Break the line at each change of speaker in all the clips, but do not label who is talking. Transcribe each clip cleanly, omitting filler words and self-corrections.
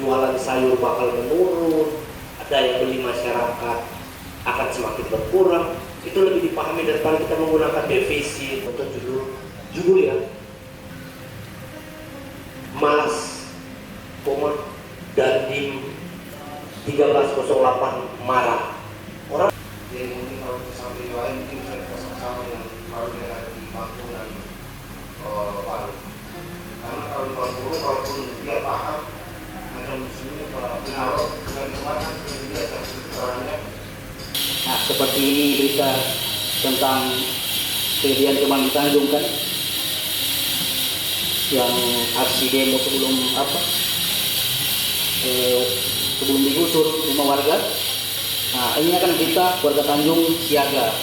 jualan sayur bakal menurun, daya beli masyarakat akan semakin berkurang. Itu lebih dipahami daripada kita menggunakan defisit atau judul ya, malas Dandim 1308 marah. Orang
jadi mungkin kalau sampai lain mungkin bisa bersama-sama dengan kalau dengan di Bangku dan Palu. Karena kalau di Bangku kalaupun dia paham macam sini kalau dengan kemana dia caranya.
Nah, seperti ini berita tentang kejadian kemarin di Tanjung kan, yang aksi demo sebelum sebelum digusur rumah warga. Nah, ini akan berita warga Tanjung siaga,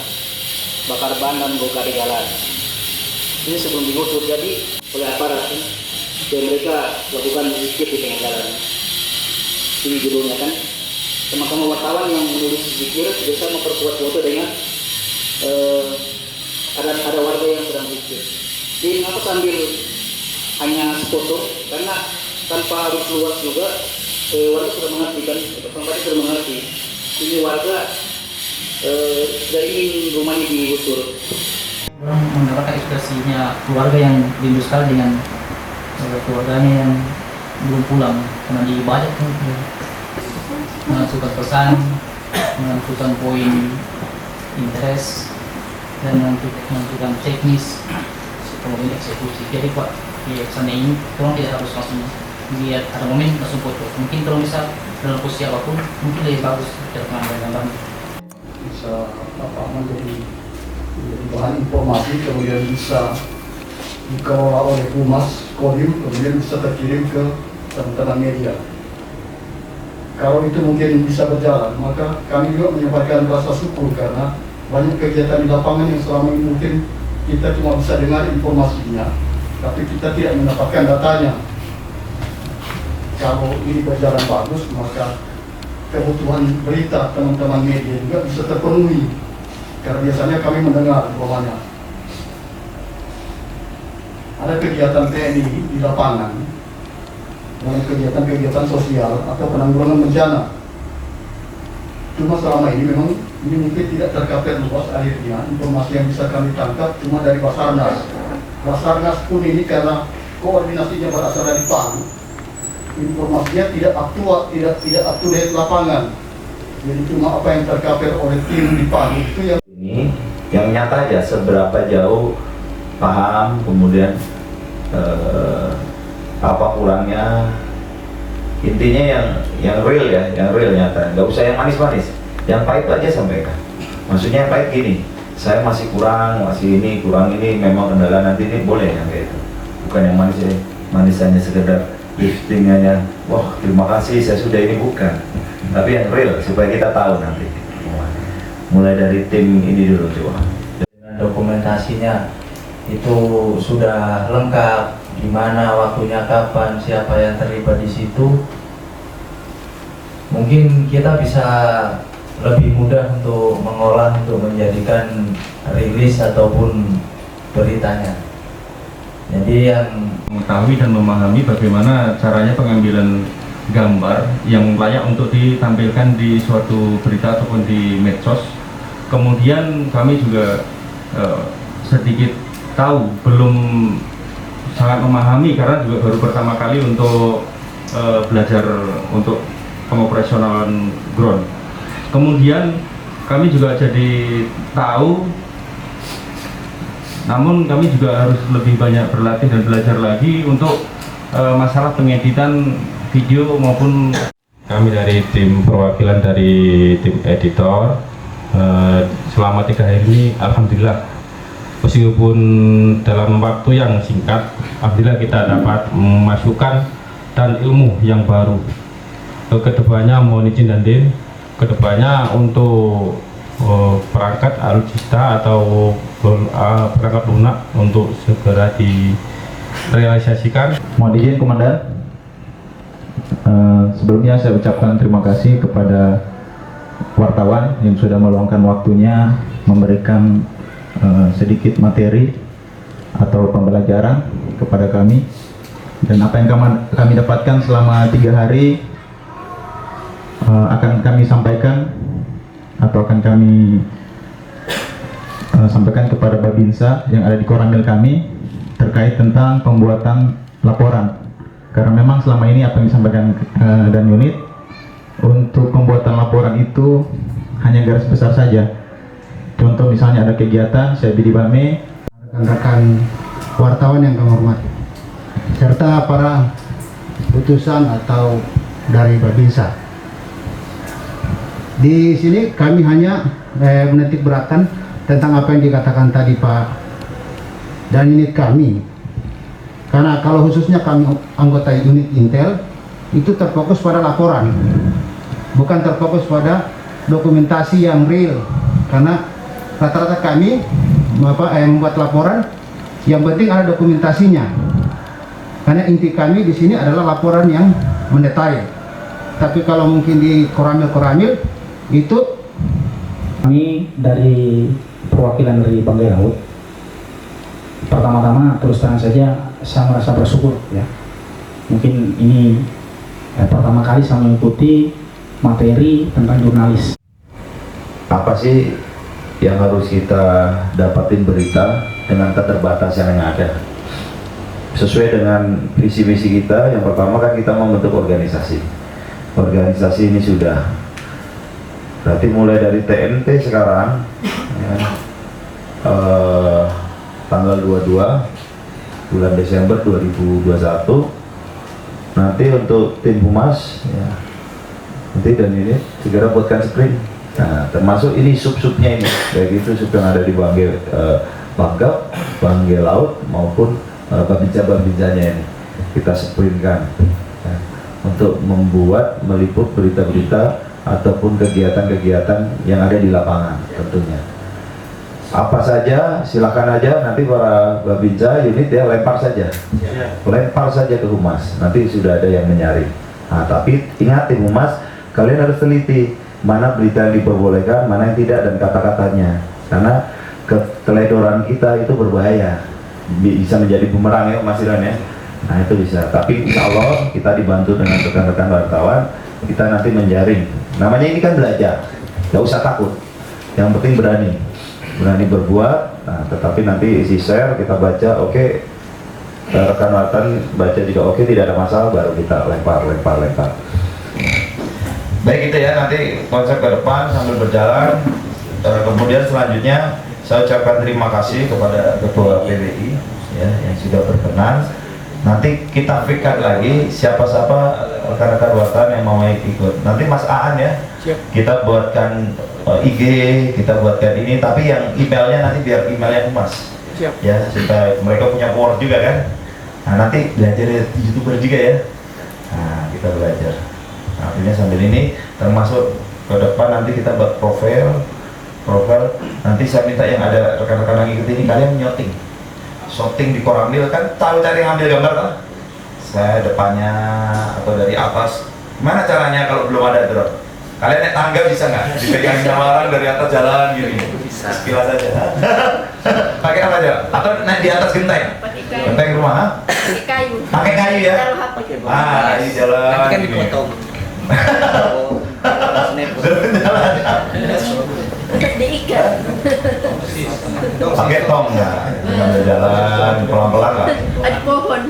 bakar ban dan bongkar jalan. Ini sebelum digusur, jadi oleh aparat dan mereka lakukan zikir di tengah jalan. Ini judulnya kan. Teman-teman wartawan yang menulis zikir bisa memperkuat foto dengan ada warga yang sedang zikir. Jadi kenapa sambil hanya foto? Karena tanpa harus luas juga warga sudah mengerti kan, tempatnya sudah mengerti. Ini warga sudah ingin rumahnya digusur.
Orang mendapatkan ekspresinya keluarga yang rindu sekali dengan keluarganya yang belum pulang karena dibajak kan, menentukan pesan, menentukan poin interest dan menentukan teknis sebelum eksekusi. Jadi Pak, di sana ini tolong tidak harus langsung lihat ada momen langsung foto. Mungkin kalau misal dalam posisi apapun mungkin lebih bagus cara pengambilan
bisa menjadi bahan informasi, kemudian bisa dikelola oleh Humas Kodim, kemudian bisa terkirim ke teman-teman media. Kalau itu mungkin bisa berjalan, maka kami juga menyampaikan rasa syukur karena banyak kegiatan di lapangan yang selama ini mungkin kita cuma bisa dengar informasinya, tapi kita tidak mendapatkan datanya. Kalau ini berjalan bagus, maka kebutuhan berita teman-teman media juga bisa terpenuhi. Karena biasanya kami mendengar umpamanya ada kegiatan TNI di lapangan, dalam kegiatan-kegiatan sosial atau penanggulangan bencana. Cuma selama ini memang ini mungkin tidak tercapai luas, akhirnya informasi yang bisa kami tangkap cuma dari Basarnas. Basarnas pun ini karena koordinasinya berasal dari Palu, informasinya tidak aktual, tidak up to date lapangan. Jadi cuma apa yang tercapai oleh tim di Palu itu
yang nyata aja seberapa jauh paham, kemudian apa kurangnya, intinya yang real ya, yang real nyata, nggak usah yang manis-manis, yang pahit aja sampaikan. Maksudnya yang pahit gini, saya masih kurang, masih ini kurang ini, memang kendala nanti ini boleh yang kayak itu, bukan yang manis ya, manis hanya sekedar lifting aja, wah terima kasih saya sudah ini, bukan, tapi yang real supaya kita tahu nanti. Mulai dari tim ini dulu coba.
Dengan dokumentasinya itu sudah lengkap, di mana waktunya kapan, siapa yang terlibat di situ. Mungkin kita bisa lebih mudah untuk mengolah, untuk menjadikan rilis ataupun beritanya. Jadi yang
mengetahui dan memahami bagaimana caranya pengambilan gambar yang layak untuk ditampilkan di suatu berita ataupun di medsos. Kemudian kami juga sedikit tahu, belum sangat memahami karena juga baru pertama kali untuk belajar untuk pengoperasionalan drone. Kemudian kami juga jadi tahu, namun kami juga harus lebih banyak berlatih dan belajar lagi untuk masalah pengeditan video maupun.
Kami dari tim perwakilan dari tim editor selama 3 hari ini alhamdulillah, meskipun dalam waktu yang singkat, alhamdulillah kita dapat memasukkan dan ilmu yang baru. Kedepannya mohon izin dan din, kedepannya untuk perangkat alutsista atau perangkat lunak untuk segera direalisasikan.
Mohon izin Komandan, sebelumnya saya ucapkan terima kasih kepada wartawan yang sudah meluangkan waktunya memberikan sedikit materi atau pembelajaran kepada kami, dan apa yang kami dapatkan selama 3 hari akan kami sampaikan atau akan kami sampaikan kepada Babinsa yang ada di Koramil kami terkait tentang pembuatan laporan. Karena memang selama ini apa yang disampaikan dan unit untuk pembuatan laporan itu hanya garis besar saja. Contoh misalnya ada kegiatan saya Bidi Bame,
rekan-rekan wartawan yang kami hormati, serta para putusan atau dari Babinsa. Di sini kami hanya menitik beratkan tentang apa yang dikatakan tadi Pak dan unit kami. Karena kalau khususnya kami anggota unit Intel itu terfokus pada laporan, bukan terfokus pada dokumentasi yang real. Karena rata-rata kami membuat laporan, yang penting ada dokumentasinya. Karena inti kami di sini adalah laporan yang mendetail. Tapi kalau mungkin di Koramil itu
kami dari perwakilan dari Banggai Laut, pertama-tama terus terang saja saya merasa bersyukur ya. Mungkin ini pertama kali saya mengikuti materi tentang jurnalis.
Apa sih yang harus kita dapatin berita dengan keterbatasan yang ada? Sesuai dengan visi-misi kita, yang pertama kan kita membentuk organisasi. Organisasi ini sudah, berarti mulai dari TNT sekarang ya, tanggal 22 bulan Desember 2021. Nanti untuk tim humas ya, nanti dan ini segera buatkan sprint. Nah, termasuk ini sub-subnya ini, baik itu sub yang ada di Banggai Pangkep, Banggai Laut maupun babinsa-babinsanya ini kita sprintkan ya, untuk membuat meliput berita-berita ataupun kegiatan-kegiatan yang ada di lapangan tentunya. Apa saja silakan aja nanti para babinsa unit ya lempar saja ke humas, nanti sudah ada yang menyaring. Nah, tapi ingat tim humas, kalian harus teliti mana berita yang diperbolehkan, mana yang tidak, dan kata-katanya, karena keteledoran kita itu berbahaya, bisa menjadi bumerang ya Mas Iran ya. Nah itu bisa, tapi insya Allah kita dibantu dengan rekan-rekan wartawan, kita nanti menjaring. Namanya ini kan belajar, nggak usah takut, yang penting berani berbuat. Nah, tetapi nanti isi share kita baca, oke, rekan wartawan baca juga oke, tidak ada masalah, baru kita lempar. Baik itu ya, nanti konsep ke depan sambil berjalan. Kemudian selanjutnya saya ucapkan terima kasih kepada Ketua PWI ya, yang sudah berkenan. Nanti kita fikir lagi siapa-siapa rekan-rekan wartawan yang mau ikut. Nanti Mas Aan ya, kita buatkan IG, kita buatkan ini, tapi yang emailnya nanti biar emailnya Mas ya, supaya mereka punya Word juga kan. Nah nanti belajar YouTuber juga ya. Nah kita belajar. Nah, artinya sambil ini termasuk ke depan nanti kita buat profil. Nanti saya minta yang ada rekan-rekan yang ikut ini, kalian nyoting shooting di Koramil, kan tahu cari ngambil gambar kan? Saya depannya atau dari atas, gimana caranya kalau belum ada drone? Kalian naik tangga bisa nggak? Dipegangin sama orang dari atas jalan gini? Bisa. Sekilas aja. Pakai apa aja? Atau naik di atas genteng? Genteng rumah?
Pakai kayu.
Pakai kayu ya? Ah, di jalan.
Nanti kan
gini.
dipotong.
Diikat.
Pakai tong nggak? Jalan pelan-pelan lah.
Ada pohon.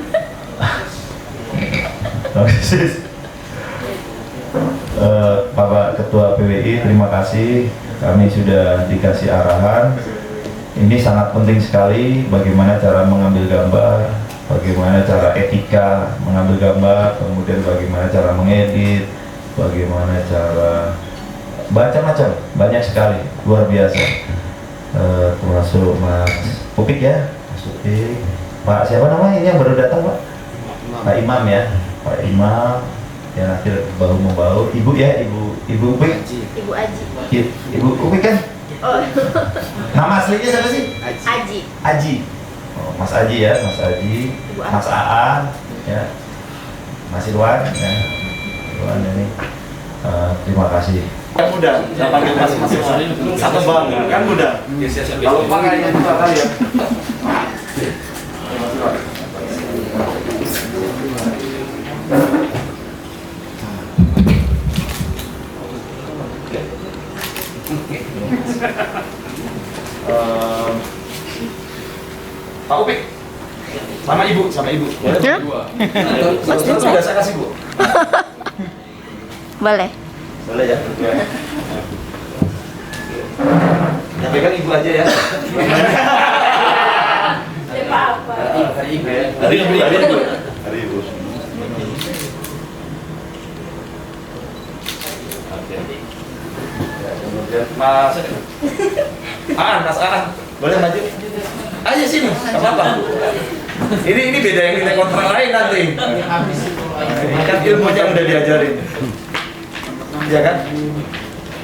Bapak Ketua PWI, terima kasih. Kami sudah dikasih arahan. Ini sangat penting sekali bagaimana cara mengambil gambar, bagaimana cara etika mengambil gambar, kemudian bagaimana cara mengedit, bagaimana cara macam-macam, banyak sekali, luar biasa. Termasuk Mas Upik ya, Mas Upik, Pak siapa namanya ini yang baru datang Pak? Pak Imam ya, Pak Imam yang akhir bahu membahu, Ibu ya, Ibu Upik,
Ibu Aji.
Ibu Upik kan?
Oh.
Nama aslinya siapa sih?
Aji.
Aji. Oh, Mas Aji ya, Mas Aji, Mas Aan ya, Mas Irwan ya, Irwan ini. Terima kasih.
Kan muda, saya panggil Mas Irwan. Satu bang, kan muda. Kalau pakainya juga kali ya.
Pak Upik, sama ibu, boleh
Ya?
berdua. Sudah saya kasih bu.
Boleh.
Boleh ya. Yang pegang ibu aja ya.
Apa-apa.
Hari ibu. Oke. Kemudian Mas Aan, boleh maju? Ayo sini, nggak apa-apa. Ini beda yang kita kontrak lain nanti. Kan ilmunya udah diajarin. Iya kan?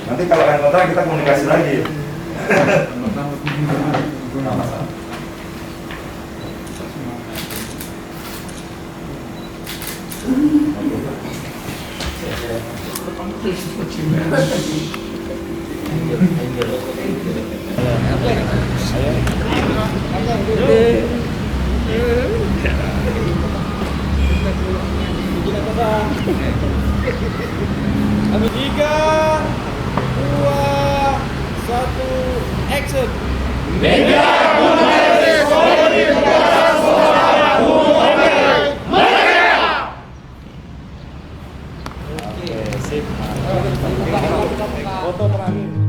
Nanti kalau yang kontrak kita komunikasi lagi.
Foto terakhir.